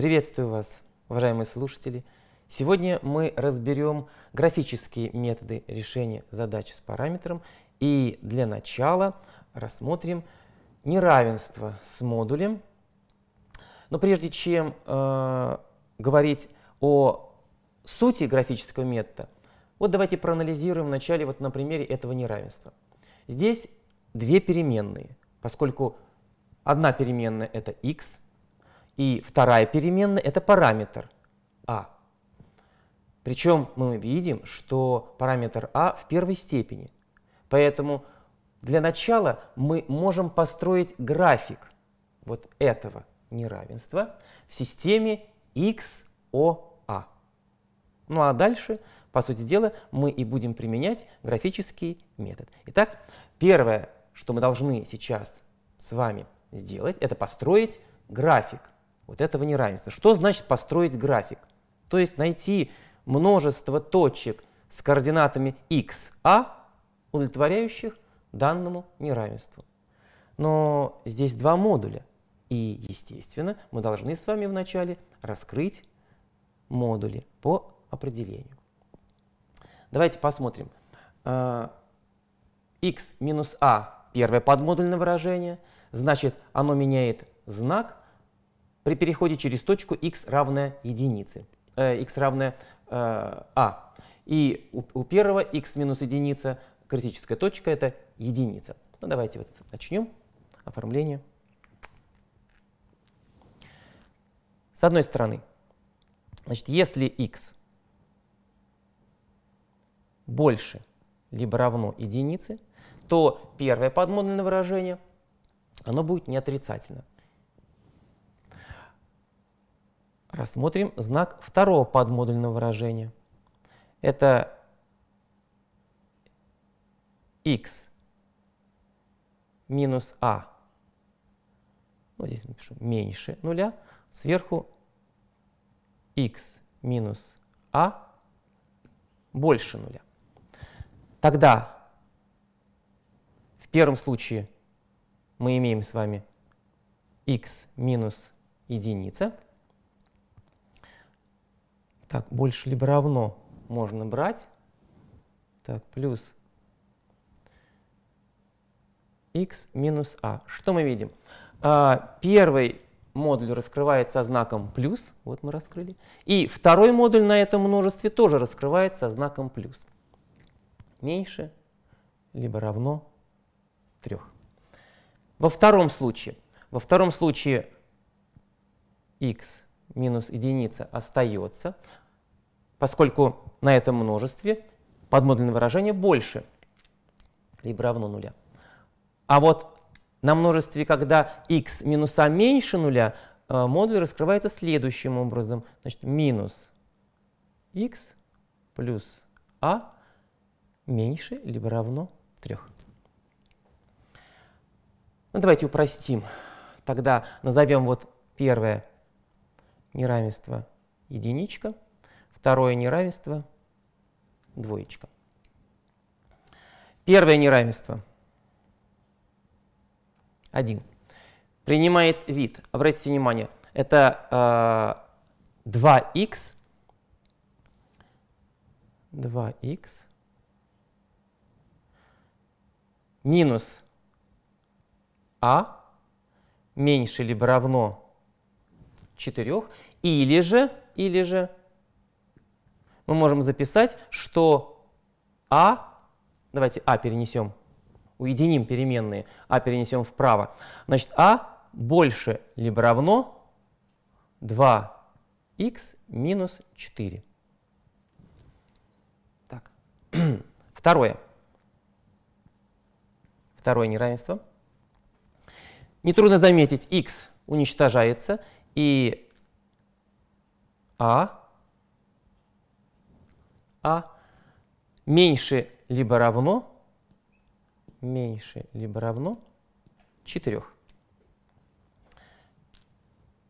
Приветствую вас, уважаемые слушатели. Сегодня мы разберем графические методы решения задач с параметром. И для начала рассмотрим неравенство с модулем. Но прежде чем говорить о сути графического метода, вот давайте проанализируем вначале на примере этого неравенства. Здесь две переменные, поскольку одна переменная — это x, и вторая переменная — это параметр a. Причем мы видим, что параметр a в первой степени. Поэтому для начала мы можем построить график вот этого неравенства в системе XOA. Ну а дальше, по сути дела, мы и будем применять графический метод. Итак, первое, что мы должны сейчас с вами сделать, это построить график вот этого неравенства. Что значит построить график? То есть найти множество точек с координатами XA, удовлетворяющих данному неравенству. Но здесь два модуля. И, естественно, мы должны с вами вначале раскрыть модули по определению. Давайте посмотрим. X минус A — первое подмодульное выражение. Значит, оно меняет знак при переходе через точку x равная единице. X равная a. И у первого x минус единица критическая точка — это единица. Ну, давайте вот начнем оформление. С одной стороны, значит, если x больше либо равно единице, то первое подмодульное выражение оно будет неотрицательно. Рассмотрим знак второго подмодульного выражения. Это x минус a, вот здесь напишу меньше нуля, сверху x минус a больше нуля. Тогда в первом случае мы имеем с вами x минус единица. Так, больше либо равно можно брать. Так, плюс x минус a. Что мы видим? Первый модуль раскрывается со знаком плюс. Вот мы раскрыли. И второй модуль на этом множестве тоже раскрывается со знаком плюс. Меньше либо равно 3. Во втором случае x минус единица остается, поскольку на этом множестве подмодульное выражение больше либо равно нуля. А вот на множестве, когда x минус a меньше нуля, модуль раскрывается следующим образом. Значит, минус x плюс a меньше либо равно 3. Ну, давайте упростим. Тогда назовем вот первое неравенство единичка, второе неравенство двоечка. Первое неравенство 1 принимает вид, обратите внимание, это 2x минус a меньше либо равно 4, или же мы можем записать, что давайте перенесем, уединим переменные, перенесем вправо. Значит, больше либо равно 2x минус 4. Так. Второе неравенство. Нетрудно заметить, x уничтожается, и меньше либо равно 4.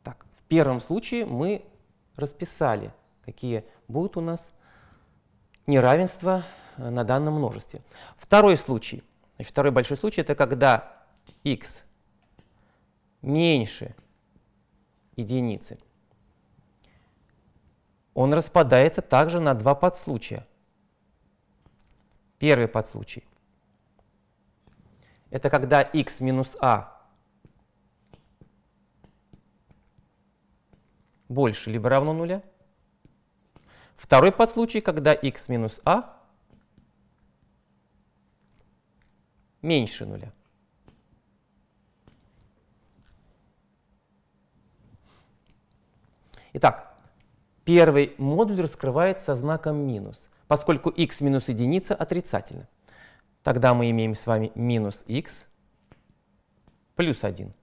Так, в первом случае мы расписали, какие будут у нас неравенства на данном множестве. Второй случай, второй большой случай, это когда x меньше единицы, он распадается также на два подслучия. Первый подслучай — это когда x минус a больше либо равно нуля. Второй подслучай, когда x минус a меньше нуля. Итак, первый модуль раскрывается со знаком минус, поскольку x минус единица отрицательно. Тогда мы имеем с вами минус x плюс 1.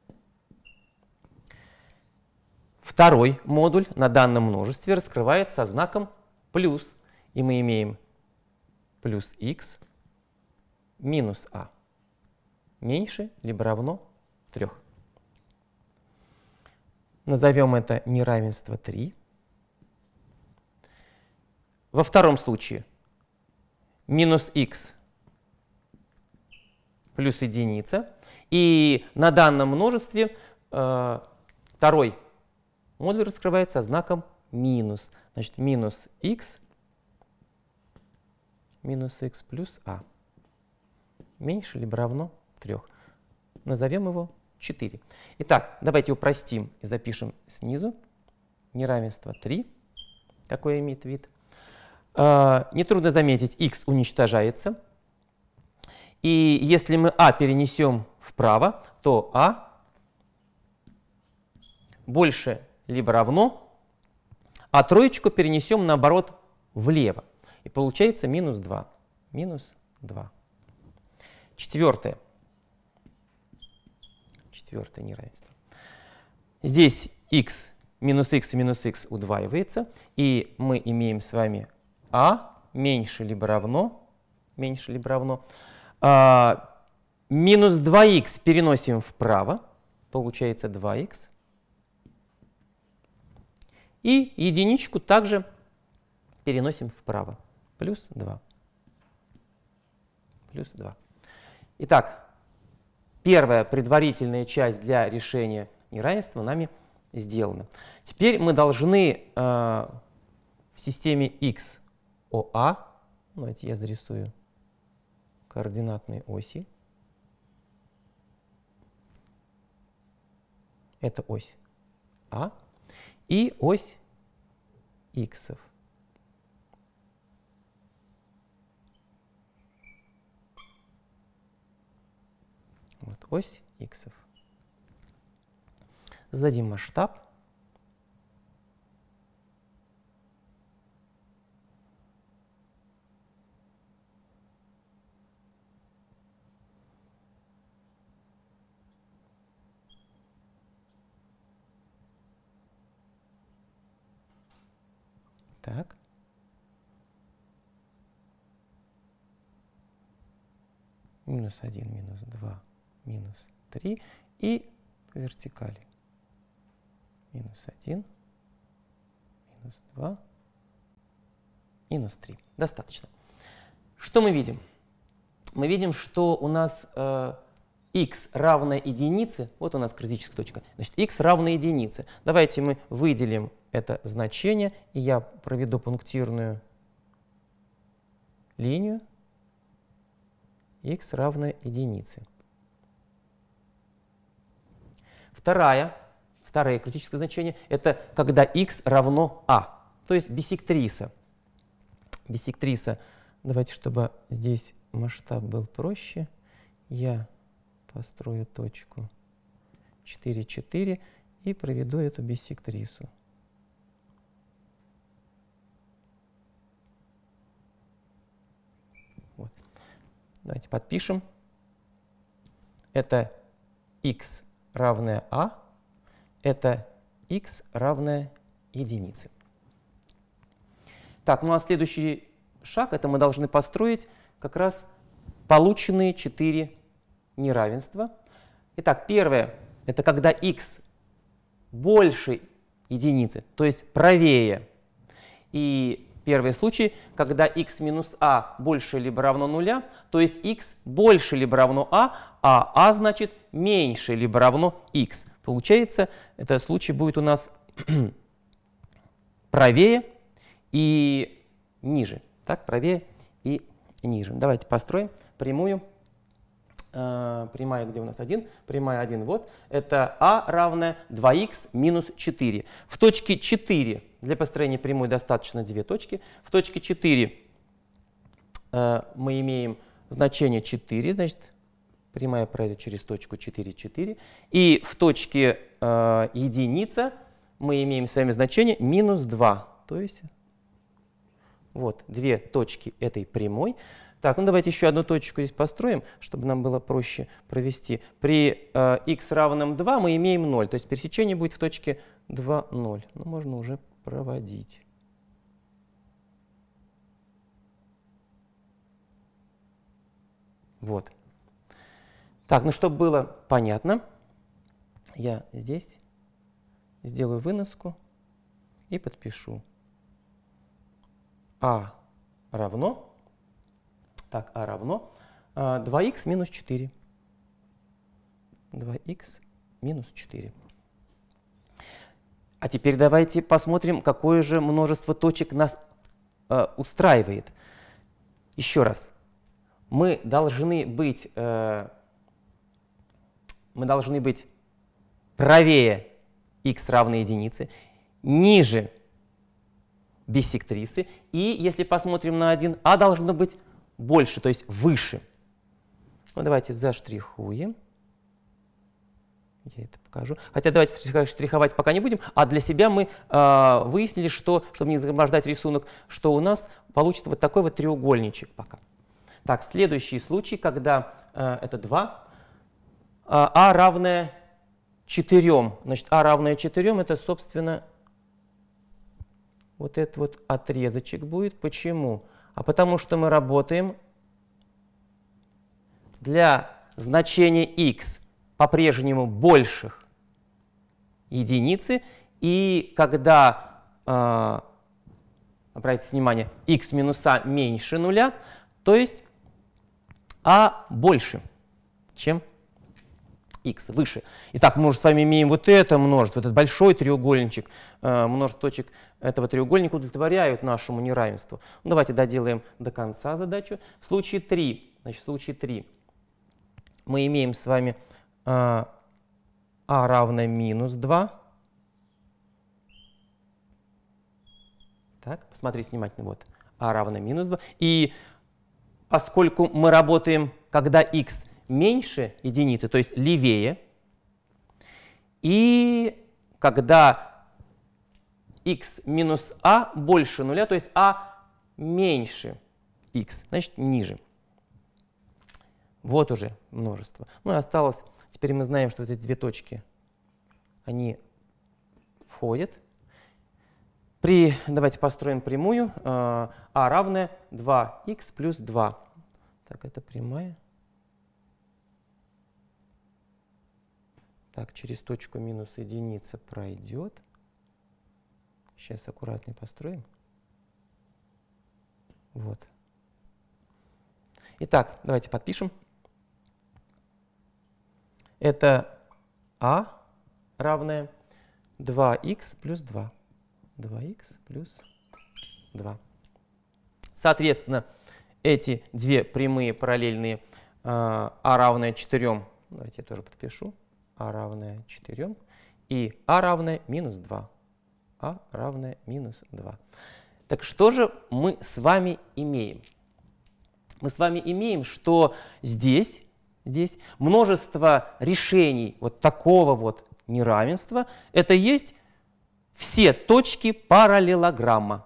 Второй модуль на данном множестве раскрывается со знаком плюс, и мы имеем плюс x минус a меньше либо равно 3. Назовем это неравенство 3. Во втором случае минус x плюс единица. И на данном множестве второй модуль раскрывается со знаком минус. Значит, минус x плюс a меньше либо равно 3. Назовем его 4. Итак, давайте упростим и запишем снизу. Неравенство 3. Какой имеет вид? Нетрудно заметить, x уничтожается. И если мы а перенесем вправо, то а больше либо равно, а троечку перенесем наоборот влево. И получается минус 2. Минус 2. Четвертое неравенство. Здесь x и минус x удваивается, и мы имеем с вами а меньше либо равно, минус 2х переносим вправо, получается 2х. И единичку также переносим вправо, плюс 2. Плюс 2. Итак, первая предварительная часть для решения неравенства нами сделана. Теперь мы должны в системе x OA, давайте я зарисую координатные оси. Это ось А и ось х. Вот ось х. Зададим масштаб. Так. Минус 1, минус 2, минус 3 и по вертикали. Минус 1, минус 2, минус 3. Достаточно. Что мы видим? Мы видим, что у нас x равно единице. Вот у нас критическая точка. Значит, x равно единице. Давайте мы выделим это значение, и я проведу пунктирную линию. X равно единице. Второе критическое значение — это когда x равно a, то есть биссектриса. Биссектриса. Давайте, чтобы здесь масштаб был проще, я построю точку 4, 4 и проведу эту биссектрису. Вот. Давайте подпишем. Это x равное a, это x равное единице. Так, ну а следующий шаг — это мы должны построить как раз полученные 4 неравенства. Итак, первое — это когда x больше единицы, то есть правее. И первый случай, когда x минус a больше либо равно нуля, то есть x больше либо равно а a значит меньше либо равно x. Получается, этот случай будет у нас правее. и ниже. Так, правее и ниже. Давайте построим прямую. Прямая, где у нас 1? Прямая 1, вот. Это а равное 2х минус 4. В точке 4, для построения прямой достаточно 2 точки. В точке 4 мы имеем значение 4, значит, прямая пройдет через точку 4, 4. И в точке единица мы имеем с вами значение минус 2. То есть вот 2 точки этой прямой. Так, ну давайте еще одну точку здесь построим, чтобы нам было проще провести. При x равном 2 мы имеем 0, то есть пересечение будет в точке 2, 0. Ну, можно уже проводить. Вот. Так, ну чтобы было понятно, я здесь сделаю выноску и подпишу. А равно... Так, а равно 2х минус 4. 2х минус 4. А теперь давайте посмотрим, какое же множество точек нас устраивает. Еще раз. Мы должны быть правее x равно единице, ниже биссектрисы. И если посмотрим на 1, а должно быть больше, то есть выше. Ну, давайте заштрихуем. Я это покажу. Хотя давайте штриховать пока не будем. А для себя мы выяснили, что, чтобы не загромождать рисунок, что у нас получится вот такой вот треугольничек пока. Так, следующий случай, когда это 2. А равное 4. Значит, а равное 4 это, собственно, вот этот вот отрезочек будет. Почему? А потому что мы работаем для значения x по-прежнему больших единицы. И когда, обратите внимание, x минус а меньше нуля, то есть а больше, чем x, выше. Итак, мы уже с вами имеем вот это множество, этот большой треугольничек, множество точек этого треугольника удовлетворяют нашему неравенству. Ну, давайте доделаем до конца задачу. В случае 3, значит, в случае 3 мы имеем с вами а равное минус 2. Так, посмотрите внимательно, вот, а равное минус 2. И поскольку мы работаем, когда x меньше единицы, то есть левее, и когда x минус а больше нуля, то есть а меньше x, значит ниже. Вот уже множество. Ну и осталось, теперь мы знаем, что вот эти две точки, они входят. Давайте построим прямую. А равное 2х плюс 2. Так, это прямая. Так, через точку минус единица пройдет. Сейчас аккуратнее построим. Вот. Итак, давайте подпишем. Это а равное 2х плюс 2. 2х плюс 2. Соответственно, эти две прямые параллельные а равное 4, давайте я тоже подпишу, а равное 4 и а равное минус 2. А равное минус 2. Так что же мы с вами имеем? Мы с вами имеем, что здесь множество решений вот такого вот неравенства, это есть все точки параллелограмма.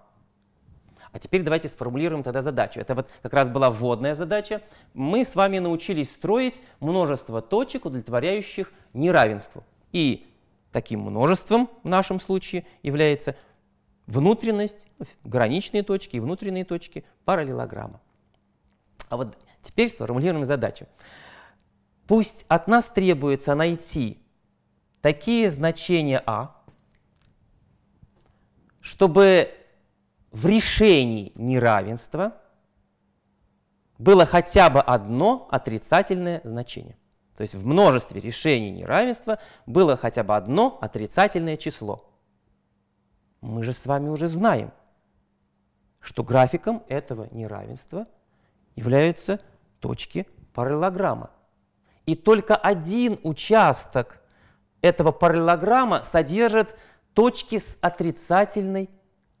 А теперь давайте сформулируем тогда задачу. Это вот как раз была вводная задача. Мы с вами научились строить множество точек, удовлетворяющих неравенству. И таким множеством в нашем случае является внутренность, граничные точки и внутренние точки параллелограмма. А вот теперь сформулируем задачу. Пусть от нас требуется найти такие значения а, чтобы в решении неравенства было хотя бы одно отрицательное значение. То есть в множестве решений неравенства было хотя бы одно отрицательное число. Мы же с вами уже знаем, что графиком этого неравенства являются точки параллелограмма. И только один участок этого параллелограмма содержит точки с отрицательной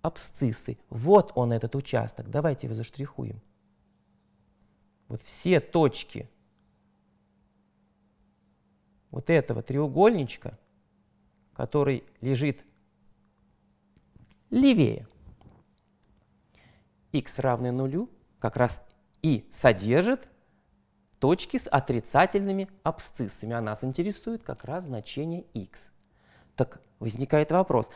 абсциссой. Вот он, этот участок. Давайте его заштрихуем. Вот все точки вот этого треугольничка, который лежит левее, x равный нулю, как раз и содержит точки с отрицательными абсциссами. А нас интересует как раз значение x. Так возникает вопрос,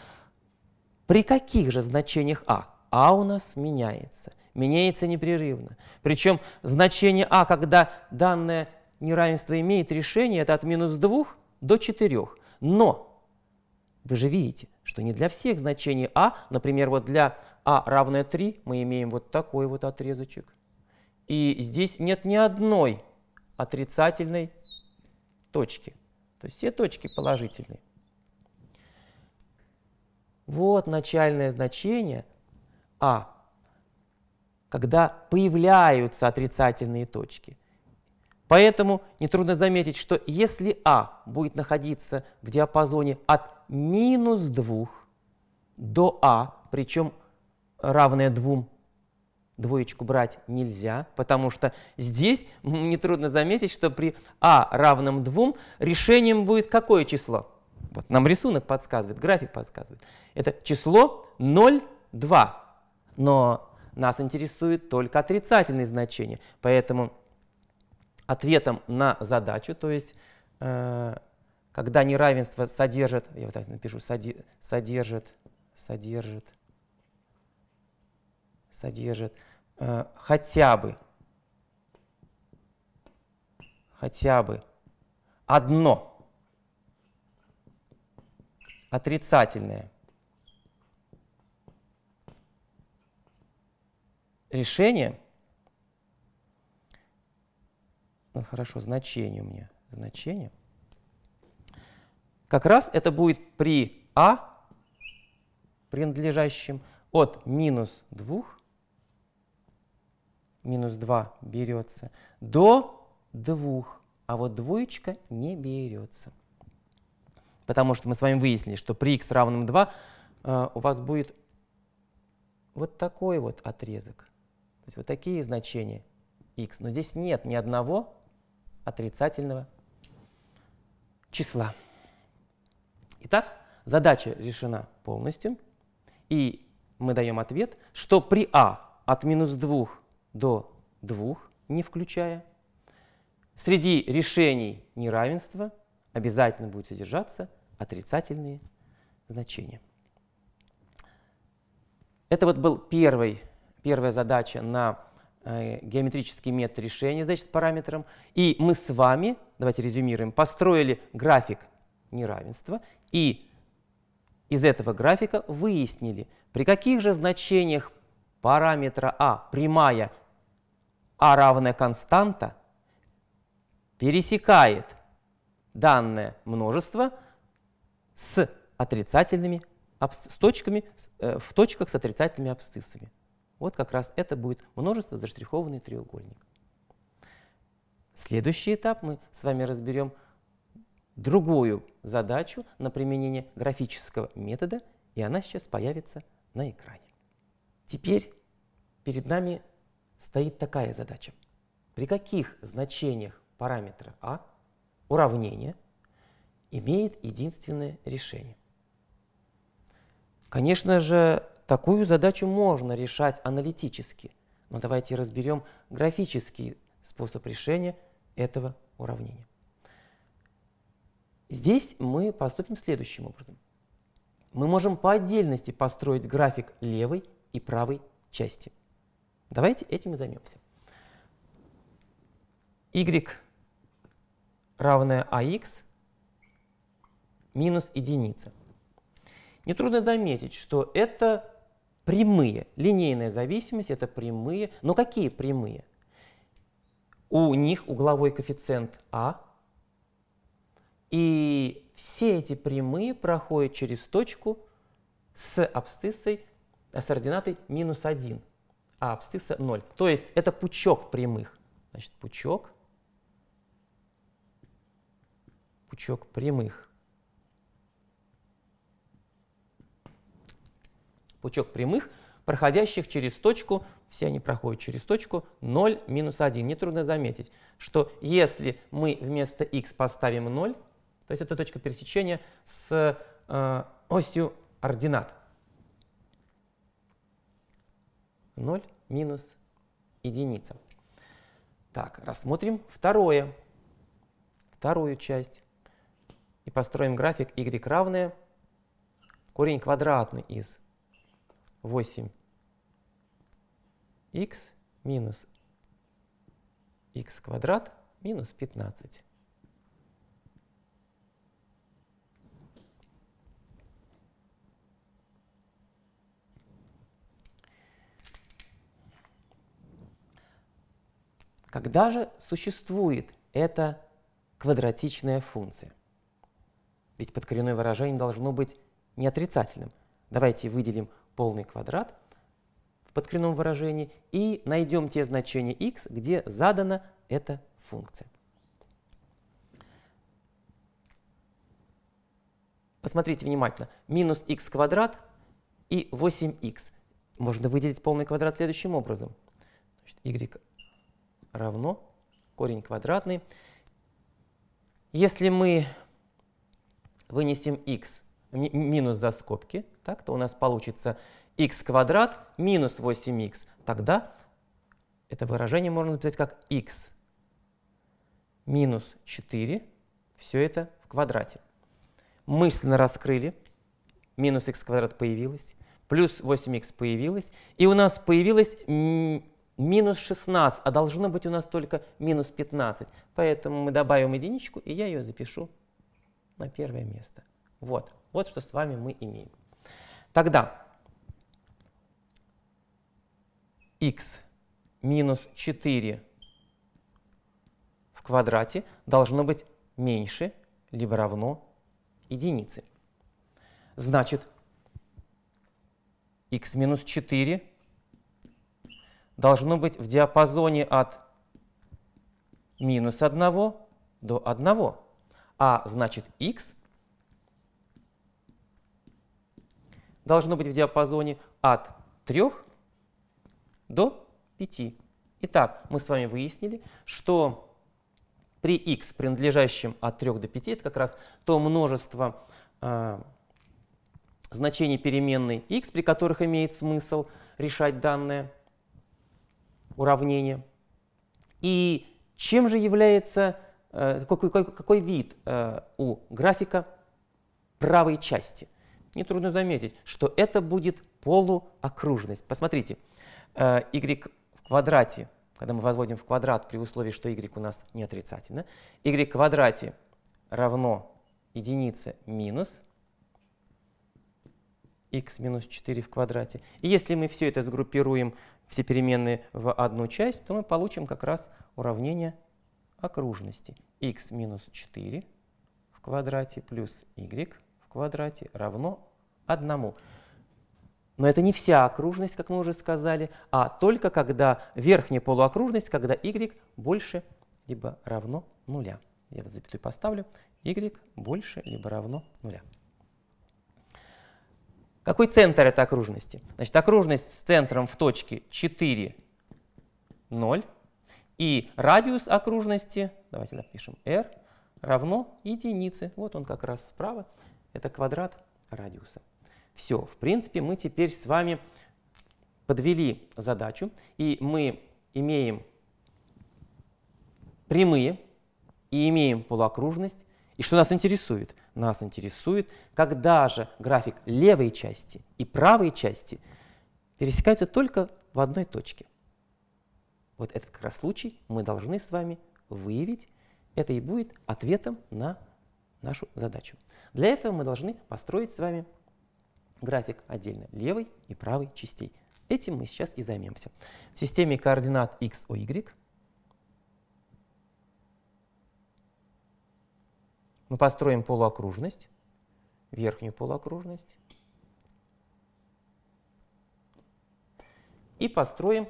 при каких же значениях а? А у нас меняется непрерывно. Причем значение а, когда данное неравенство имеет решение, это от -2 до 4. Но вы же видите, что не для всех значений а, например, вот для а равное 3 мы имеем вот такой вот отрезочек. И здесь нет ни одной отрицательной точки. То есть все точки положительные. Вот начальное значение а, когда появляются отрицательные точки. Поэтому нетрудно заметить, что если а будет находиться в диапазоне от -2 до а, причем равное 2, двоечку брать нельзя, потому что здесь нетрудно заметить, что при а равном 2 решением будет какое число? Вот нам рисунок подсказывает, график подсказывает. Это число 0,2. Но нас интересует только отрицательные значения. Поэтому ответом на задачу, то есть когда неравенство содержит, я вот так напишу, содержит хотя бы одно отрицательное решение, ну хорошо, значение у меня, как раз это будет при а, принадлежащем от -2, -2 берется, до 2, а вот двоечка не берется. Потому что мы с вами выяснили, что при x равном 2 у вас будет вот такой вот отрезок. То есть вот такие значения x. Но здесь нет ни одного отрицательного числа. Итак, задача решена полностью. И мы даем ответ, что при а от -2 до 2, не включая, среди решений неравенства обязательно будет содержаться отрицательные значения. Это вот был первая задача на геометрический метод решения задач с параметром. И мы с вами, давайте резюмируем, построили график неравенства. И из этого графика выяснили, при каких же значениях параметра а, прямая а равная константа, пересекает данное множество с отрицательными в точках с отрицательными абсциссами. Вот как раз это будет множество заштрихованный треугольник. Следующий этап мы с вами разберем другую задачу на применение графического метода, и она сейчас появится на экране. Теперь перед нами стоит такая задача. При каких значениях параметра а уравнение имеет единственное решение? Конечно же, такую задачу можно решать аналитически, но давайте разберем графический способ решения этого уравнения. Здесь мы поступим следующим образом. Мы можем по отдельности построить график левой и правой части. Давайте этим и займемся. Y равное ax минус единица. Нетрудно заметить, что это прямые. Линейная зависимость — это прямые. Но какие прямые? У них угловой коэффициент а. И все эти прямые проходят через точку с абсциссой, с ординатой -1. а абсцисса 0. То есть это пучок прямых. Значит, пучок прямых. Пучок прямых, проходящих через точку, все они проходят через точку 0, минус 1. Нетрудно заметить, что если мы вместо x поставим 0, то есть это точка пересечения с осью ординат. 0 минус единица. Так, рассмотрим вторую часть. И построим график y равное корень квадратный из 8х минус х квадрат минус 15. Когда же существует эта квадратичная функция? Ведь подкоренное выражение должно быть не отрицательным. Давайте выделим полный квадрат в подкоренном выражении и найдем те значения x, где задана эта функция. Посмотрите внимательно. Минус х квадрат и 8х. Можно выделить полный квадрат следующим образом. Значит, y равно корень квадратный. Если мы вынесем x минус за скобки, так, то у нас получится х квадрат минус 8х. Тогда это выражение можно записать как x минус 4, все это в квадрате. Мысленно раскрыли, минус х квадрат появилось, плюс 8х появилось, и у нас появилось минус 16, а должно быть у нас только минус 15. Поэтому мы добавим единичку, и я ее запишу на первое место. Вот что с вами мы имеем. Тогда х минус 4 в квадрате должно быть меньше либо равно единице. Значит, х минус 4 должно быть в диапазоне от минус 1 до 1. А значит, х должно быть в диапазоне от 3 до 5. Итак, мы с вами выяснили, что при x, принадлежащем от 3 до 5, это как раз то множество значений переменной x, при которых имеет смысл решать данное уравнение. И чем же является, какой вид у графика правой части? Нетрудно заметить, что это будет полуокружность. Посмотрите, y в квадрате, когда мы возводим в квадрат при условии, что y у нас не отрицательно, y в квадрате равно единице минус x минус 4 в квадрате. И если мы все это сгруппируем, все переменные в одну часть, то мы получим как раз уравнение окружности. X минус 4 в квадрате плюс y в квадрате равно 1. Но это не вся окружность, как мы уже сказали, а только когда верхняя полуокружность, когда y больше либо равно 0. Я вот запятую поставлю. Y больше либо равно 0. Какой центр этой окружности? Значит, окружность с центром в точке 4, 0. И радиус окружности, давайте напишем r, равно единице. Вот он как раз справа. Это квадрат радиуса. Все, в принципе, мы теперь с вами подвели задачу. И мы имеем прямые и имеем полуокружность. И что нас интересует? Нас интересует, когда же график левой части и правой части пересекаются только в одной точке. Вот этот как раз случай мы должны с вами выявить. Это и будет ответом на нашу задачу. Для этого мы должны построить с вами график отдельно левой и правой частей. Этим мы сейчас и займемся. В системе координат x, y мы построим полуокружность, верхнюю полуокружность, и построим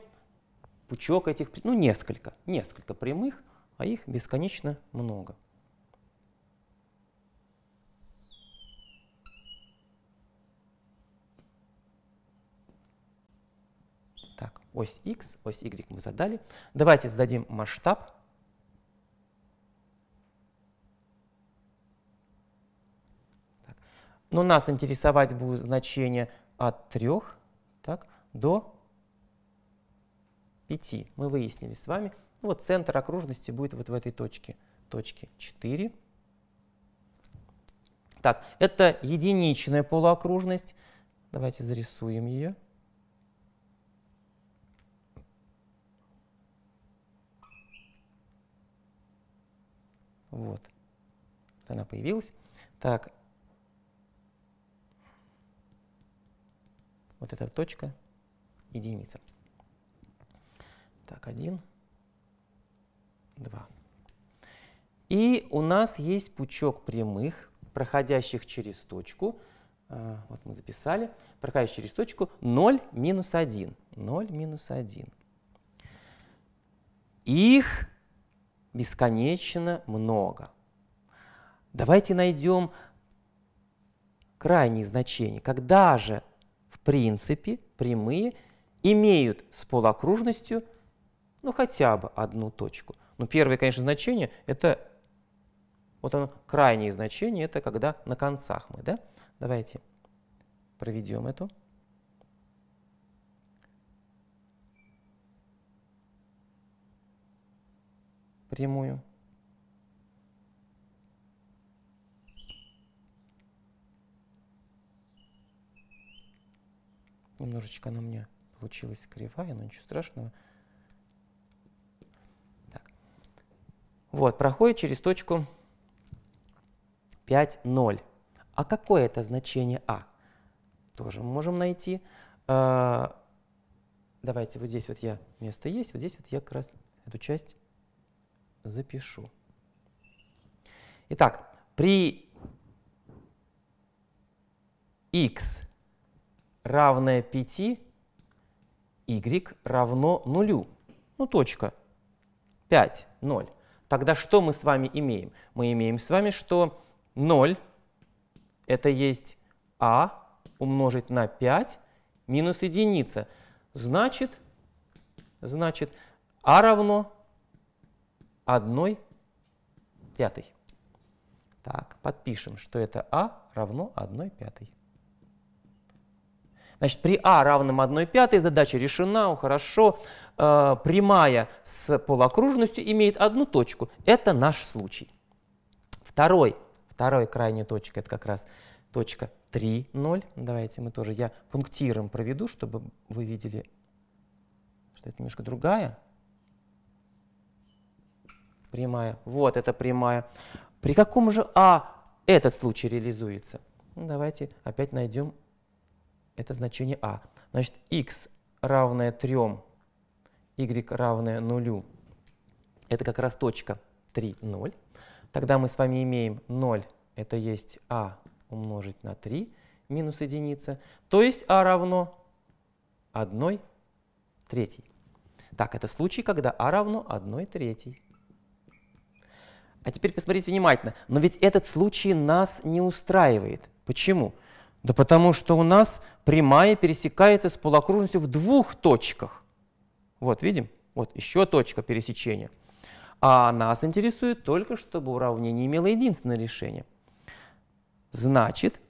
пучок этих, ну, несколько прямых, а их бесконечно много. Так, ось x, ось y мы задали. Давайте зададим масштаб. Так. Но нас интересовать будет значение от 3 так, до 5. Мы выяснили с вами. Вот центр окружности будет вот в этой точке. Точке 4. Так, это единичная полуокружность. Давайте зарисуем ее. Вот она появилась. Так, вот эта точка единица. Так, 1, 2. И у нас есть пучок прямых, проходящих через точку. Вот мы записали. Проходящих через точку 0, минус 1. 0, минус 1. Их бесконечно много. Давайте найдем крайние значения. Когда же, в принципе, прямые имеют с полуокружностью, ну, хотя бы одну точку. Ну, первое, конечно, значение — это, вот оно, крайнее значение — это когда на концах мы, да? Давайте проведем эту. Прямую. Немножечко она у меня получилась кривая, но ничего страшного. Так. Вот, проходит через точку 5, 0. А какое это значение А? Тоже мы можем найти. Давайте вот здесь вот я место есть, вот здесь вот я как раз эту часть запишу. Итак, при x равное 5, y равно 0. Ну, точка 5, 0. Тогда что мы с вами имеем? Мы имеем с вами, что 0 это есть а умножить на 5 минус единица. Значит, а равно 1/5. Так, подпишем, что это а равно 1/5. Значит, при а равном 1/5 задача решена, хорошо. Прямая с полуокружностью имеет одну точку. Это наш случай. Второй крайняя точка — это как раз точка 3, 0. Давайте мы тоже, я пунктиром проведу, чтобы вы видели, что это немножко другая прямая. Вот это прямая. При каком же а этот случай реализуется? Ну, давайте опять найдем это значение а. Значит, x равное 3, y равное 0. Это как раз точка 3, 0. Тогда мы с вами имеем 0, это есть а умножить на 3 минус единица. То есть а равно 1/3. Так, это случай, когда а равно 1/3. А теперь посмотрите внимательно. Но ведь этот случай нас не устраивает. Почему? Да потому что у нас прямая пересекается с полуокружностью в двух точках. Вот, видим? Вот еще точка пересечения. А нас интересует только, чтобы уравнение имело единственное решение. Значит,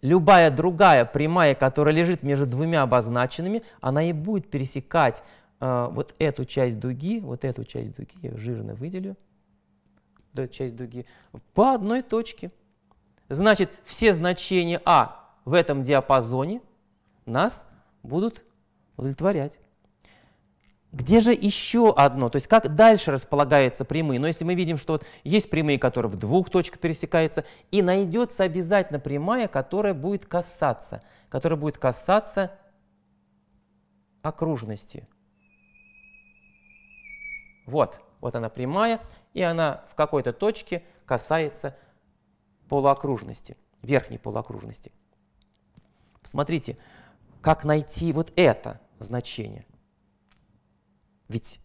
любая другая прямая, которая лежит между двумя обозначенными, она и будет пересекать вот эту часть дуги, я ее жирно выделю, эту часть дуги, по одной точке. Значит, все значения а в этом диапазоне нас будут удовлетворять. Где же еще одно? То есть как дальше располагаются прямые? Но если мы видим, что вот есть прямые, которые в двух точках пересекаются, и найдется обязательно прямая, которая будет касаться окружности. Вот она прямая, и она в какой-то точке касается полуокружности, верхней полуокружности. Посмотрите, как найти вот это. значение. Ведь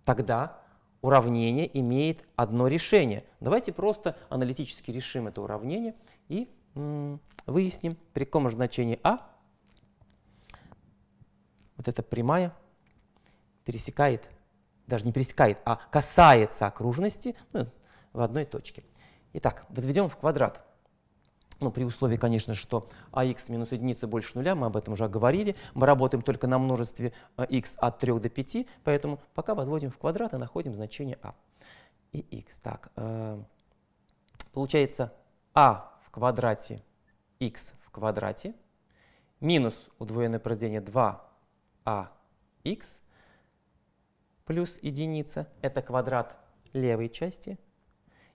тогда уравнение имеет одно решение. Давайте просто аналитически решим это уравнение и выясним, при каком же значении а вот эта прямая пересекает, даже не пересекает, а касается окружности в одной точке. Итак, возведем в квадрат. Ну, при условии, конечно, что ax минус единица больше нуля, мы об этом уже говорили. Мы работаем только на множестве x от 3 до 5, поэтому пока возводим в квадрат и находим значение а и x. Так, получается а в квадрате x в квадрате минус удвоенное произведение 2ax плюс единица. Это квадрат левой части.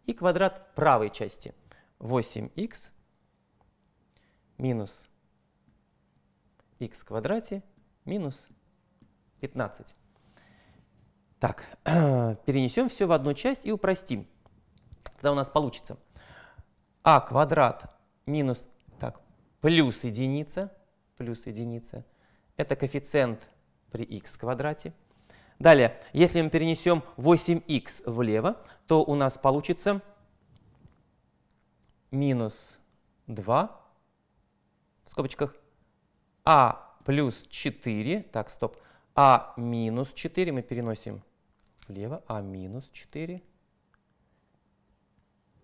И квадрат правой части 8х минус х в квадрате минус 15. Так, перенесем все в одну часть и упростим. Тогда у нас получится а квадрат минус плюс единица. Это коэффициент при х в квадрате. Далее, если мы перенесем 8х влево, то у нас получится минус 2, в скобочках, а плюс 4, так, стоп, а минус 4 мы переносим влево, а минус 4,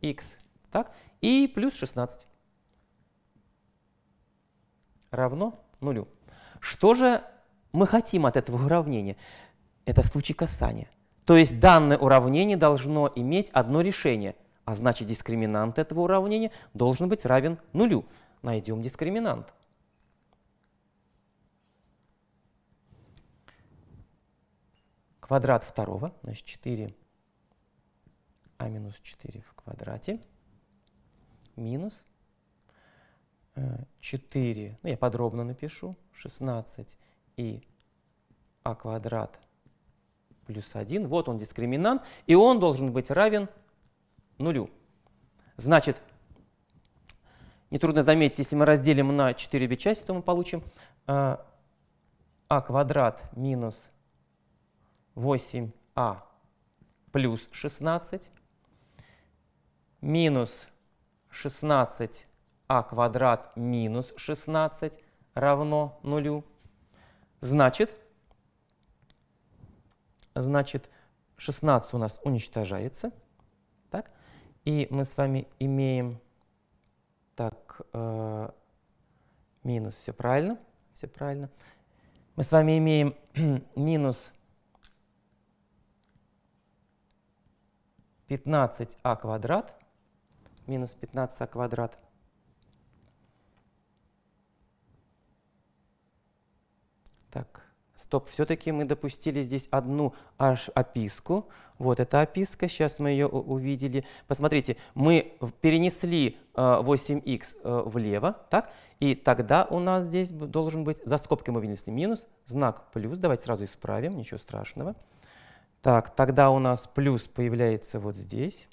х, так, и плюс 16 равно нулю. Что же мы хотим от этого уравнения? Это случай касания. То есть данное уравнение должно иметь одно решение, а значит дискриминант этого уравнения должен быть равен нулю. Найдем дискриминант. Квадрат второго, значит 4а минус 4 в квадрате минус 4, ну я подробно напишу, 16 и а квадрат плюс 1. Вот он дискриминант, и он должен быть равен нулю. Значит, нетрудно заметить, если мы разделим на 4 обе части, то мы получим а квадрат минус 8а плюс 16 минус 16а квадрат минус 16 равно нулю. Значит, 16 у нас уничтожается. Так? И мы с вами имеем минус, все правильно. Мы с вами имеем минус 15а квадрат, минус 15а квадрат. Так, стоп, все-таки мы допустили здесь одну аж описку. Вот эта описка, сейчас мы ее увидели. Посмотрите, мы перенесли 8х влево, так? И тогда у нас здесь должен быть, за скобкой мы вынесли минус, знак плюс. Давайте сразу исправим, ничего страшного. Так, тогда у нас плюс появляется вот здесь.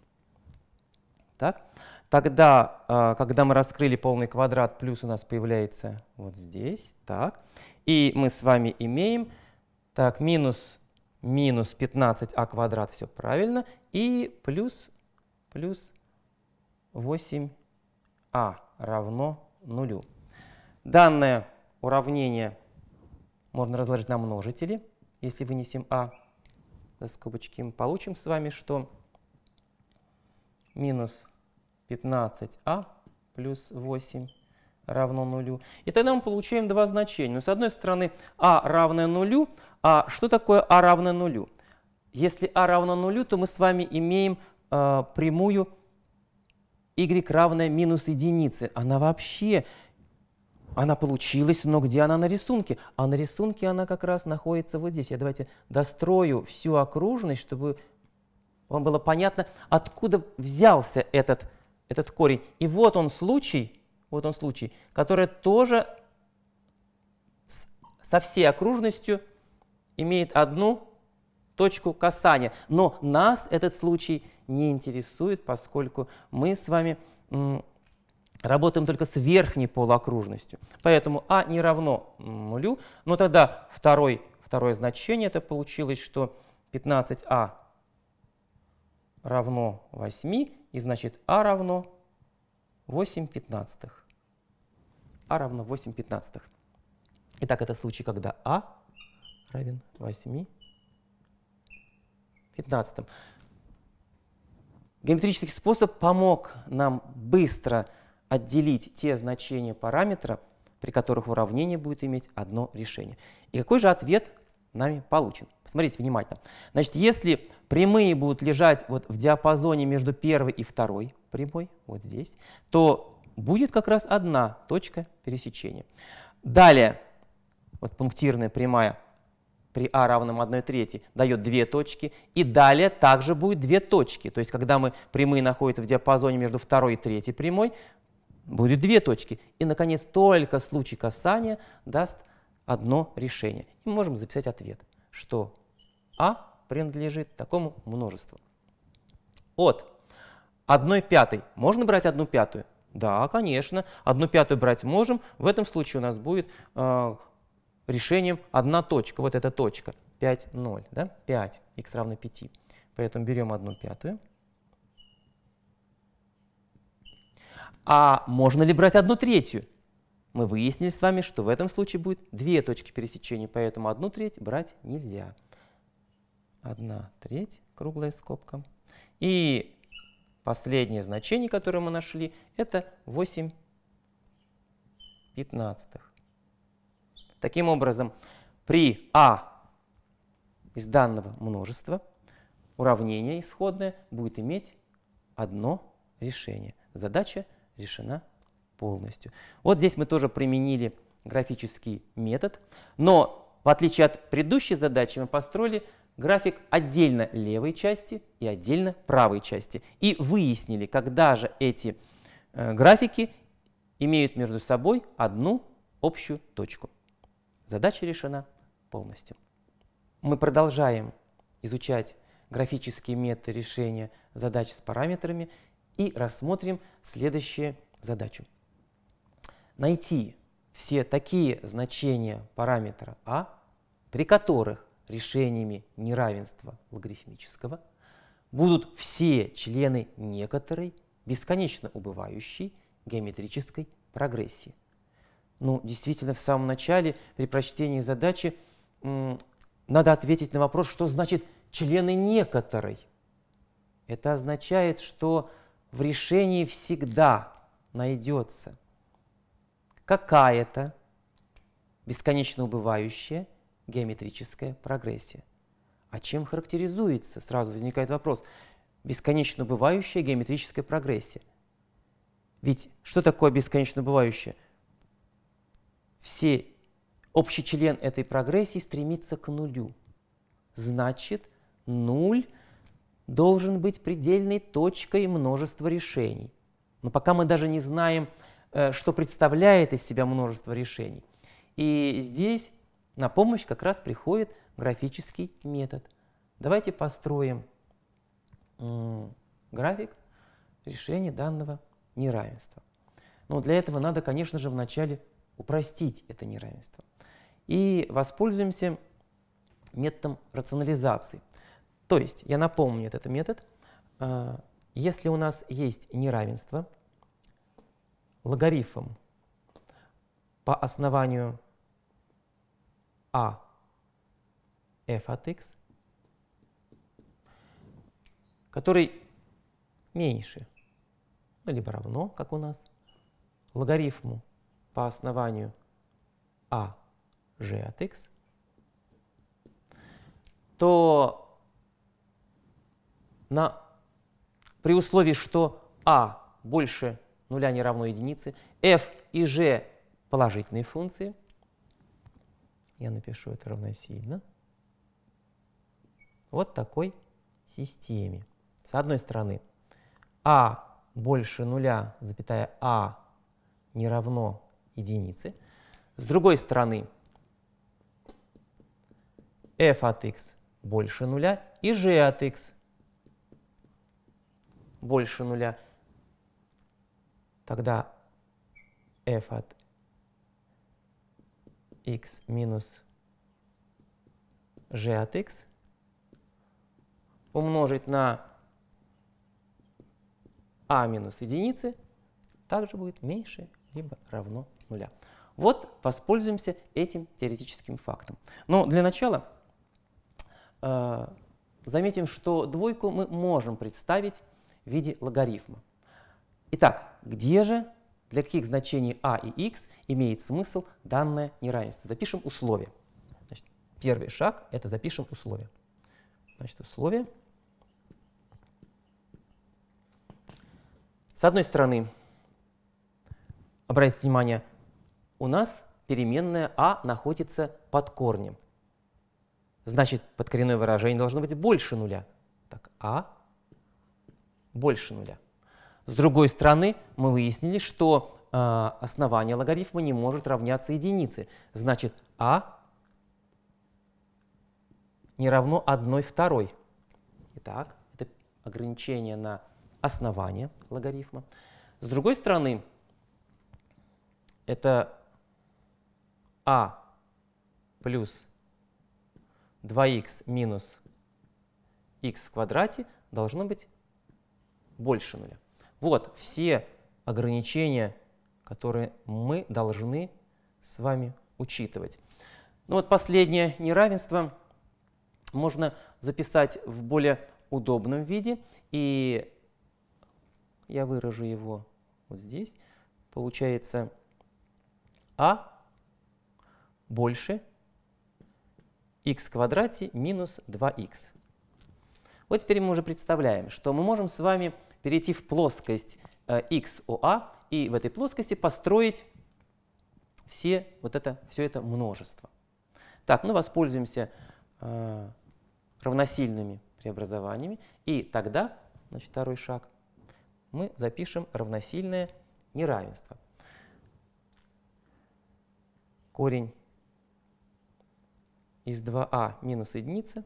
Так. Тогда, когда мы раскрыли полный квадрат, плюс у нас появляется вот здесь. Так. И мы с вами имеем минус 15а квадрат, все правильно, и плюс 8а равно нулю. Данное уравнение можно разложить на множители, если вынесем а за скобочки. Мы получим с вами, что минус 15а плюс 8 равно нулю. И тогда мы получаем два значения. Но с одной стороны а равное нулю. А что такое а равное нулю? Если а равно нулю, то мы с вами имеем прямую y равная минус единице. Она получилась, но где она на рисунке? А на рисунке она как раз находится вот здесь. Я давайте дострою всю окружность, чтобы вам было понятно, откуда взялся этот корень. И вот он случай, который тоже со всей окружностью имеет одну точку касания. Но нас этот случай не интересует, поскольку мы с вами работаем только с верхней полуокружностью. Поэтому а не равно нулю. Но тогда второе значение это получилось, что 15а равно 8, и значит а равно 8/15. А равно 8/15. Итак, это случай, когда а равен 8/15. Геометрический способ помог нам быстро отделить те значения параметра, при которых уравнение будет иметь одно решение. И какой же ответ нами получен? Посмотрите внимательно. Значит, если прямые будут лежать вот в диапазоне между первой и второй прямой, вот здесь, то будет как раз одна точка пересечения. Далее, вот пунктирная прямая при а равном 1/3 дает две точки, и далее также будет две точки. То есть, когда прямые находятся в диапазоне между второй и третьей прямой, будет две точки. И, наконец, только случай касания даст одно решение. И мы можем записать ответ, что а принадлежит такому множеству. От 1/5 можно брать 1/5? Да, конечно. 1/5 брать можем. В этом случае у нас будет решением одна точка. Вот эта точка. 5, 0. Да? 5. Х равно 5. Поэтому берем 1/5. А можно ли брать 1/3? Мы выяснили с вами, что в этом случае будет две точки пересечения, поэтому 1/3 брать нельзя. 1/3, круглая скобка. И последнее значение, которое мы нашли, это 8/15. Таким образом, при а из данного множества уравнение исходное будет иметь одно решение. Задача решена полностью. Вот здесь мы тоже применили графический метод, но в отличие от предыдущей задачи мы построили график отдельно левой части и отдельно правой части. И выяснили, когда же эти графики имеют между собой одну общую точку. Задача решена полностью. Мы продолжаем изучать графические методы решения задач с параметрами и рассмотрим следующую задачу. Найти все такие значения параметра а, при которых решениями неравенства логарифмического будут все члены некоторой бесконечно убывающей геометрической прогрессии. Ну, действительно, в самом начале, при прочтении задачи, надо ответить на вопрос, что значит члены некоторой. Это означает, что в решении всегда найдется какая-то бесконечно убывающая геометрическая прогрессия. А чем характеризуется, сразу возникает вопрос, бесконечно убывающая геометрическая прогрессия? Ведь что такое бесконечно убывающая? Общий член этой прогрессии стремится к нулю. Значит, нуль должен быть предельной точкой множества решений. Но пока мы даже не знаем, что представляет из себя множество решений. И здесь на помощь как раз приходит графический метод. Давайте построим график решения данного неравенства. Но для этого надо, конечно же, вначале упростить это неравенство. И воспользуемся методом рационализации. То есть, я напомню этот метод. Если у нас есть неравенство, логарифм по основанию а f от x, который меньше, либо равно, как у нас, логарифму по основанию а g от x, то при условии, что а больше нуля не равно единице, f и g положительные функции, я напишу это равносильно вот такой системе. С одной стороны, а больше нуля, запятая а не равно единице. С другой стороны, f от x больше нуля и g от x больше нуля. Тогда f от x минус g от x умножить на а минус единицы также будет меньше либо равно нуля. Вот воспользуемся этим теоретическим фактом. Но для начала заметим, что двойку мы можем представить в виде логарифма. Итак, где же, для каких значений а и x имеет смысл данное неравенство? Запишем условие. Значит, первый шаг — это запишем условие. Значит, условие. С одной стороны, обратите внимание, у нас переменная а находится под корнем. Значит, подкоренное выражение должно быть больше нуля. Так, а больше нуля. С другой стороны, мы выяснили, что основание логарифма не может равняться единице. Значит, а не равно 1/2. Итак, это ограничение на основание логарифма. С другой стороны, это а плюс 2х минус х в квадрате должно быть больше нуля. Вот все ограничения, которые мы должны с вами учитывать. Ну вот последнее неравенство можно записать в более удобном виде, и я выражу его вот здесь. Получается а больше х в квадрате минус 2х. Вот теперь мы уже представляем, что мы можем с вами перейти в плоскость XOA и в этой плоскости построить все это множество. Так, ну воспользуемся равносильными преобразованиями, и тогда, значит, второй шаг, мы запишем равносильное неравенство. Корень из 2а минус единица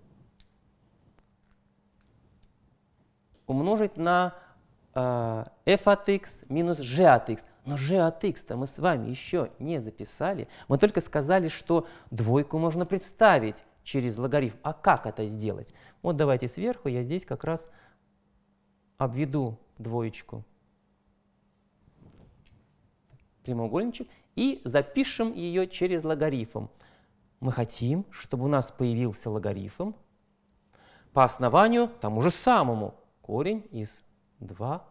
умножить на f от x минус g от x. Но g от x-то мы с вами еще не записали. Мы только сказали, что двойку можно представить через логарифм. А как это сделать? Вот давайте сверху я здесь как раз обведу двоечку, прямоугольничек, и запишем ее через логарифм. Мы хотим, чтобы у нас появился логарифм по основанию тому же самому. Корень из 2а.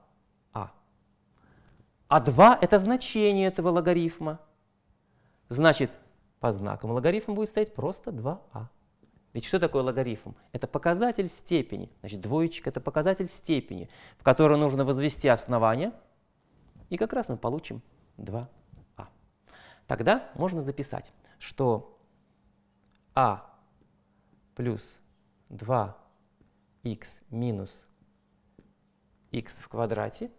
А 2 — это значение этого логарифма. Значит, по знакам логарифма будет стоять просто 2а. Ведь что такое логарифм? Это показатель степени. Значит, двоечка — это показатель степени, в которую нужно возвести основание, и как раз мы получим 2а. Тогда можно записать, что а плюс 2х минус х в квадрате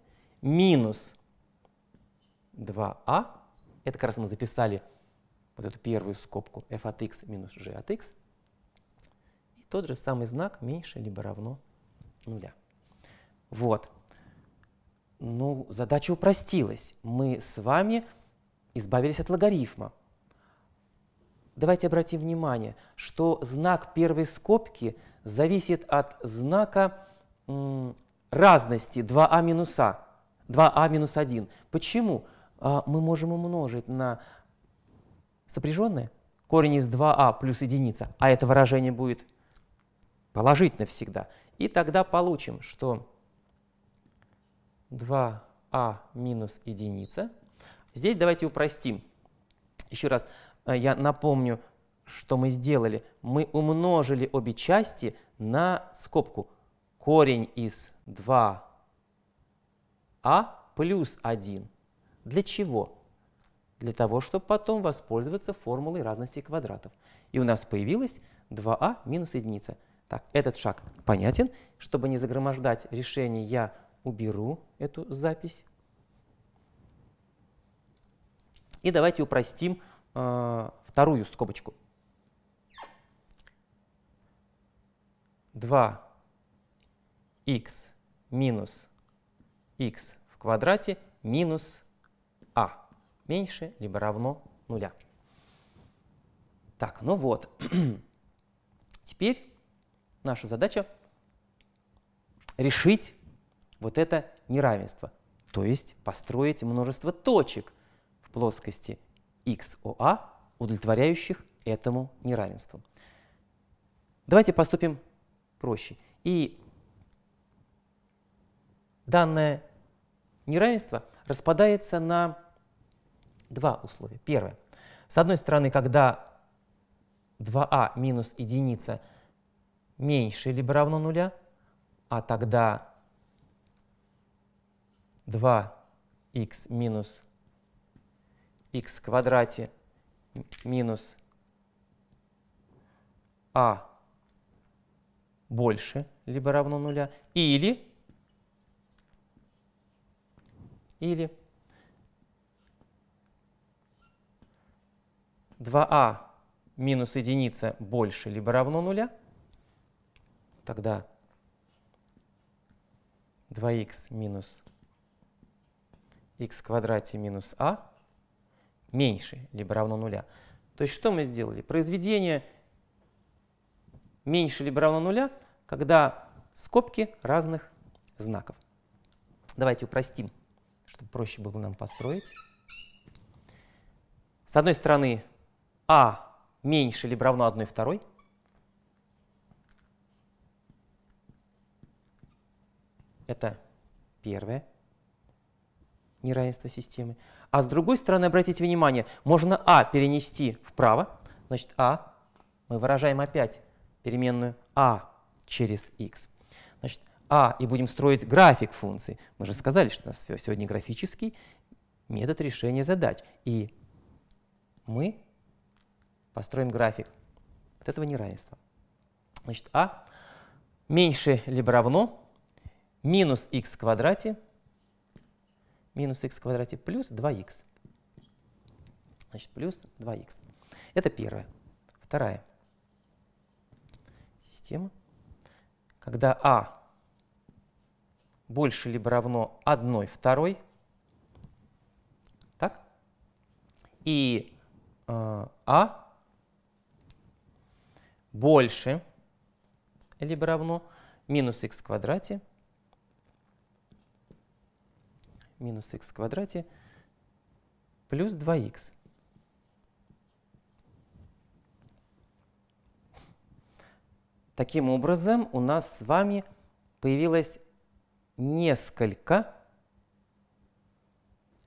минус 2а, это как раз мы записали вот эту первую скобку f от x минус g от x, и тот же самый знак меньше либо равно нуля. Вот. Ну, задача упростилась. Мы с вами избавились от логарифма. Давайте обратим внимание, что знак первой скобки зависит от знака разности 2а минус 1. Почему? Мы можем умножить на сопряженное корень из 2а плюс единица, а это выражение будет положительно всегда. И тогда получим, что 2а минус единица. Здесь давайте упростим. Еще раз я напомню, что мы сделали. Мы умножили обе части на скобку. Корень из 2а плюс 1. Для чего? Для того, чтобы потом воспользоваться формулой разности квадратов. И у нас появилось 2а минус единица. Так, этот шаг понятен. Чтобы не загромождать решение, я уберу эту запись. И давайте упростим вторую скобочку. 2х минус х в квадрате минус а. меньше либо равно нуля. Так, ну вот. Теперь наша задача решить вот это неравенство, то есть построить множество точек в плоскости XOA, удовлетворяющих этому неравенству. Давайте поступим проще. И данное неравенство распадается на два условия. Первое. С одной стороны, когда 2а минус единица меньше либо равно нуля, а тогда 2х минус х в квадрате минус а больше либо равно нуля, или 2а минус единица больше либо равно нуля, тогда 2х минус х в квадрате минус а меньше либо равно нуля. То есть что мы сделали? Произведение меньше либо равно нуля, когда скобки разных знаков. Давайте упростим, чтобы проще было нам построить. С одной стороны, а меньше либо равно 1/2. Это первое неравенство системы. А с другой стороны, обратите внимание, можно а перенести вправо. Значит, а мы выражаем опять переменную а через x. Значит, а, и будем строить график функции. Мы же сказали, что у нас сегодня графический метод решения задач. И мы построим график вот этого неравенства. Значит, а меньше либо равно минус х в квадрате плюс 2х. Значит, плюс 2х. Это первая. Вторая система. Когда а больше либо равно 1/2, так? И а больше либо равно минус х в квадрате плюс 2х. Таким образом, у нас с вами появилось несколько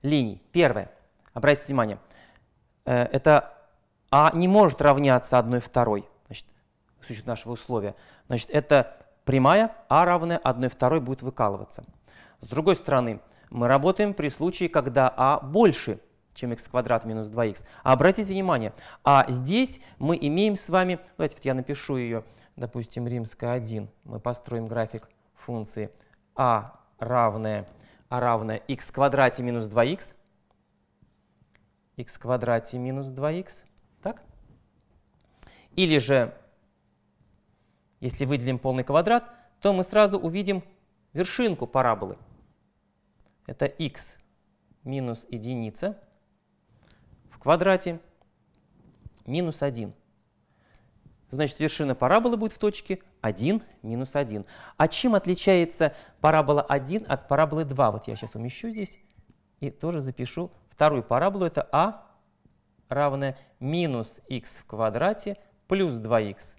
линий. Первое. Обратите внимание, это а не может равняться 1/2. Значит, с учетом нашего условия. Значит, это прямая а равная 1/2 будет выкалываться. С другой стороны, мы работаем при случае, когда а больше, чем х квадрат минус 2х. А обратите внимание, а здесь мы имеем с вами, давайте вот я напишу ее, допустим, римская 1. Мы построим график функции а равная х в квадрате минус 2х. Х в квадрате минус 2х. Так? Или же, если выделим полный квадрат, то мы сразу увидим вершинку параболы. Это х минус единица в квадрате минус 1. Значит, вершина параболы будет в точке 1, минус 1. А чем отличается парабола 1 от параболы 2? Вот я сейчас умещу здесь и тоже запишу вторую параболу. Это а равная минус х в квадрате плюс 2х.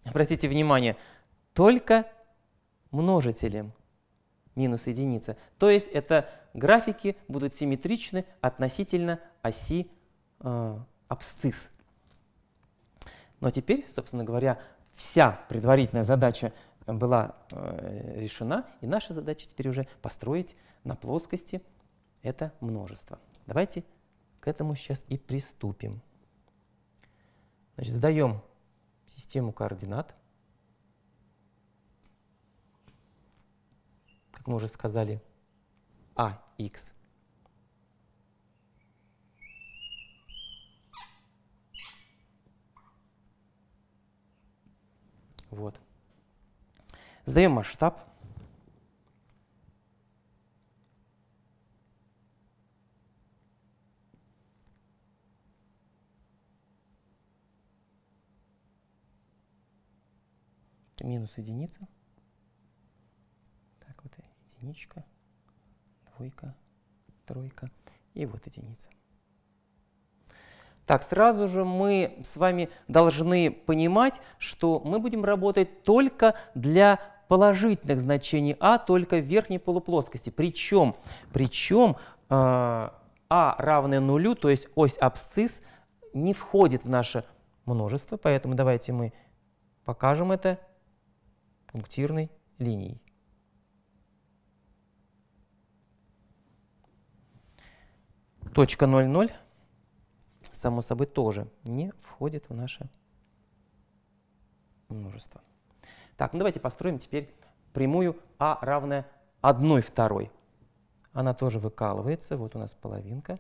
Обратите внимание, только множителем минус единица. То есть это графики будут симметричны относительно оси абсцисс. Но теперь, собственно говоря, вся предварительная задача была решена, и наша задача теперь уже построить на плоскости это множество. Давайте к этому сейчас и приступим. Значит, задаем систему координат. Как мы уже сказали, ах. Вот. Задаем масштаб. минус единица. Так, вот единичка, двойка, тройка и вот единица. Так, сразу же мы с вами должны понимать, что мы будем работать только для положительных значений а, только в верхней полуплоскости. Причем а равное нулю, то есть ось абсцисс, не входит в наше множество, поэтому давайте мы покажем это пунктирной линией. Точка 0, 0, само собой, тоже не входит в наше множество. Так, ну давайте построим теперь прямую а равная 1/2. Она тоже выкалывается. Вот у нас половинка.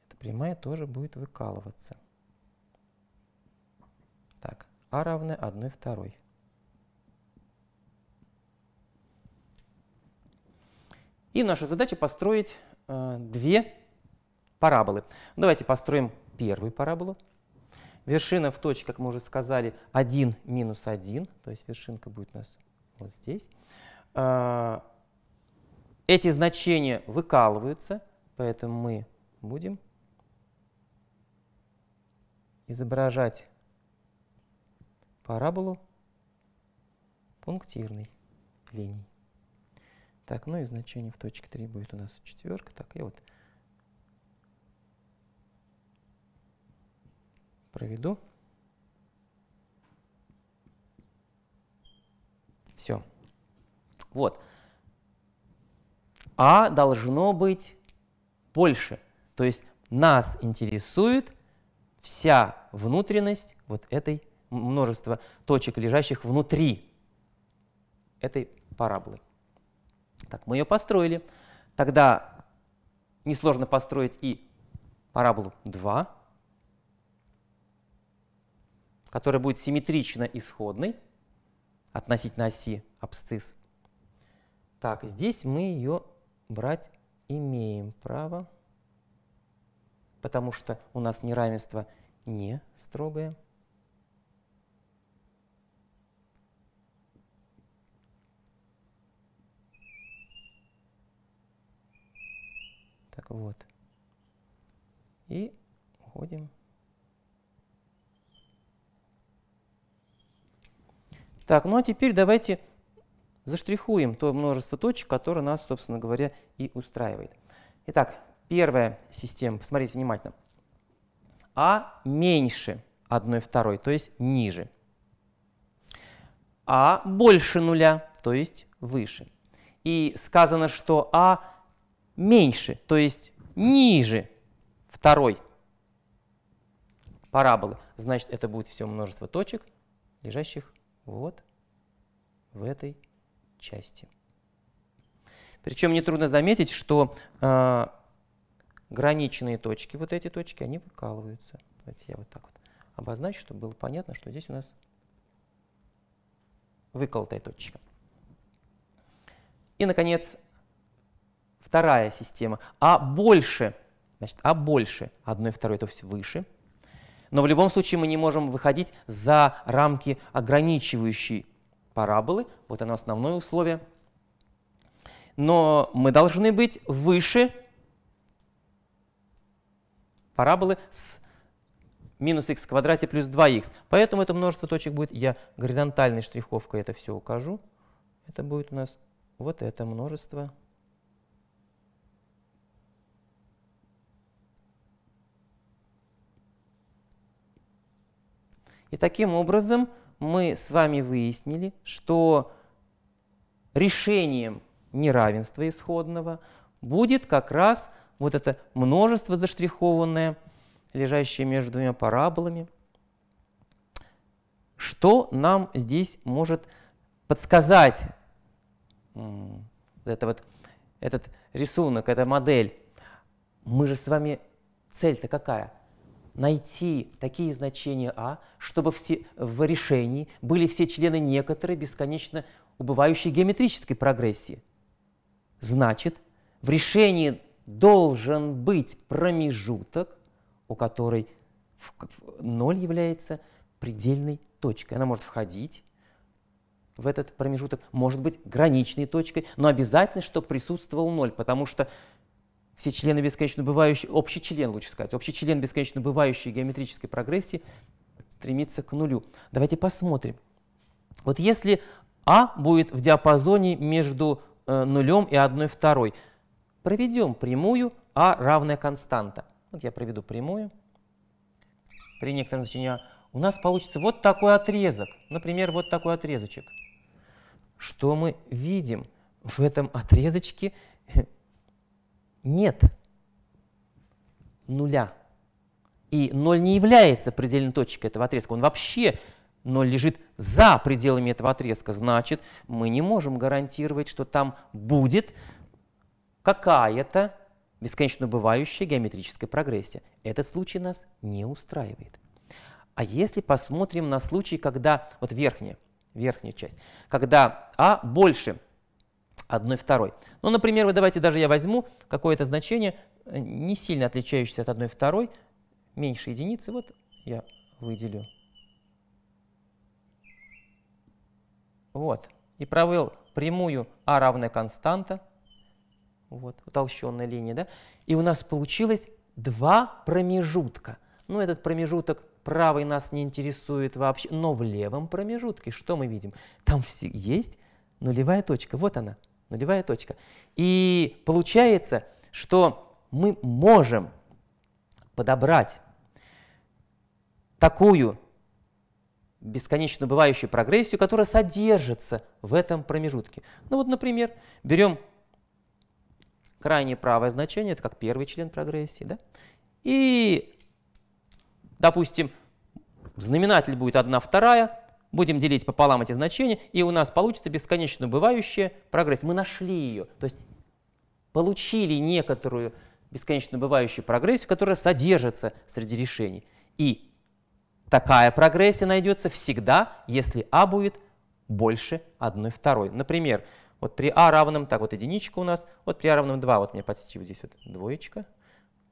Эта прямая тоже будет выкалываться. Так, а равная 1/2. И наша задача построить две параболы. Давайте построим первую параболу. Вершина в точке, как мы уже сказали, 1, минус 1. То есть вершинка будет у нас вот здесь. Эти значения выкалываются, поэтому мы будем изображать параболу пунктирной линией. Так, ну и значение в точке 3 будет у нас четверка. Так, я вот проведу. Все. Вот. А должно быть больше. То есть нас интересует вся внутренность вот этой множества точек, лежащих внутри этой параболы. Так, мы ее построили. Тогда несложно построить и параболу 2, которая будет симметрично исходной относительно оси абсцисс. Так, здесь мы ее брать имеем право, потому что у нас неравенство не строгое. Так вот. И уходим. Так, ну а теперь давайте заштрихуем то множество точек, которое нас, собственно говоря, и устраивает. Итак, первая система, посмотрите внимательно. А меньше 1/2, то есть ниже. А больше нуля, то есть выше. И сказано, что А меньше, то есть ниже второй параболы. Значит, это будет все множество точек, лежащих вот в этой части. Причем нетрудно заметить, что граничные точки, вот эти точки, они выкалываются. Давайте я вот так вот обозначу, чтобы было понятно, что здесь у нас выколотая точка. И, наконец, вторая система. А больше, значит, А больше 1/2, то есть выше. Но в любом случае мы не можем выходить за рамки ограничивающей параболы. Вот оно основное условие. Но мы должны быть выше параболы с минус х в квадрате плюс 2х. Поэтому это множество точек будет, я горизонтальной штриховкой это все укажу. Это будет у нас вот это множество. И таким образом мы с вами выяснили, что решением неравенства исходного будет как раз вот это множество заштрихованное, лежащее между двумя параболами. Что нам здесь может подсказать этот рисунок, эта модель? Мы же с вами, цель-то какая? Найти такие значения А, чтобы в решении были все члены некоторой бесконечно убывающей геометрической прогрессии. Значит, в решении должен быть промежуток, у которой 0 является предельной точкой. Она может входить в этот промежуток, может быть граничной точкой, но обязательно, чтобы присутствовал 0, потому что все члены бесконечно бывающей, общий член, лучше сказать, общий член бесконечно бывающей геометрической прогрессии стремится к нулю. Давайте посмотрим. Вот если А будет в диапазоне между нулем и 1/2, проведем прямую А равная константа. Вот я проведу прямую. При некотором значении А у нас получится вот такой отрезок. Например, вот такой отрезочек. Что мы видим? В этом отрезочке нет нуля. И 0 не является предельной точкой этого отрезка. Он вообще, 0 лежит за пределами этого отрезка. Значит, мы не можем гарантировать, что там будет какая-то бесконечно бывающая геометрическая прогрессия. Этот случай нас не устраивает. А если посмотрим на случай, когда, вот верхняя часть, когда А больше 1/2. Ну, например, давайте даже я возьму какое-то значение, не сильно отличающееся от 1/2, меньше единицы, вот я выделю. Вот. И провел прямую А равная константа. Вот, утолщенная линия, да? И у нас получилось два промежутка. Ну, этот промежуток правый нас не интересует вообще, но в левом промежутке что мы видим? Там есть нулевая точка. Вот она, нулевая точка. И получается, что мы можем подобрать такую бесконечно бывающую прогрессию, которая содержится в этом промежутке. Ну вот, например, берем крайне правое значение, это как первый член прогрессии, да? И, допустим, знаменатель будет 1/2, будем делить пополам эти значения, и у нас получится бесконечно бывающая прогрессия. Мы нашли ее, то есть получили некоторую бесконечно бывающую прогрессию, которая содержится среди решений. И такая прогрессия найдется всегда, если А будет больше 1/2. Например, вот при А равном, так, вот единичка у нас, вот при А равном 2, вот мне подсветил здесь вот двоечка.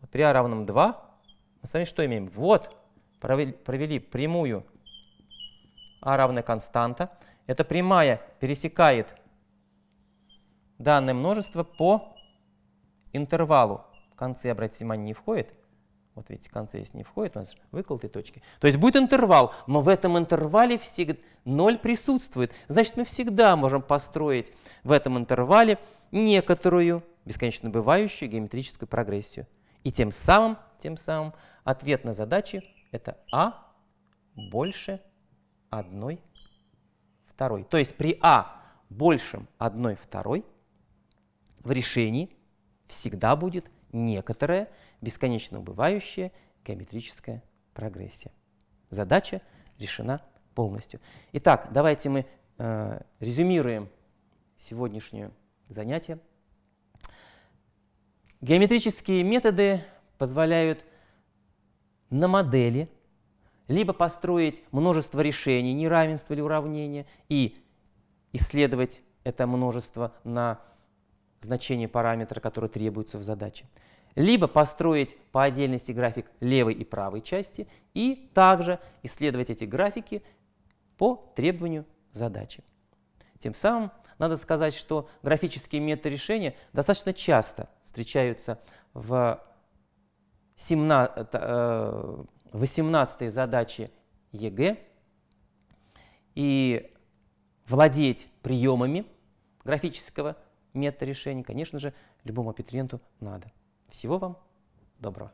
Вот при А равном 2 мы с вами что имеем? Вот, провели прямую А равная константа. Эта прямая пересекает данное множество по интервалу. В конце, обратите внимание, не входит. Вот видите, в конце здесь не входит, у нас выколотые точки. То есть будет интервал, но в этом интервале всегда 0 присутствует. Значит, мы всегда можем построить в этом интервале некоторую бесконечно бывающую геометрическую прогрессию. И тем самым ответ на задачи это А больше 1/2. То есть при А большем 1/2 в решении всегда будет некоторая бесконечно бывающая геометрическая прогрессия. Задача решена полностью. Итак, давайте мы резюмируем сегодняшнее занятие. Геометрические методы позволяют на модели либо построить множество решений, неравенства или уравнения, и исследовать это множество на значение параметра, который требуется в задаче, либо построить по отдельности график левой и правой части и также исследовать эти графики по требованию задачи. Тем самым надо сказать, что графические методы решения достаточно часто встречаются в 18-й задаче ЕГЭ, и владеть приемами графического метода решения, конечно же, любому абитуриенту надо. Всего вам доброго.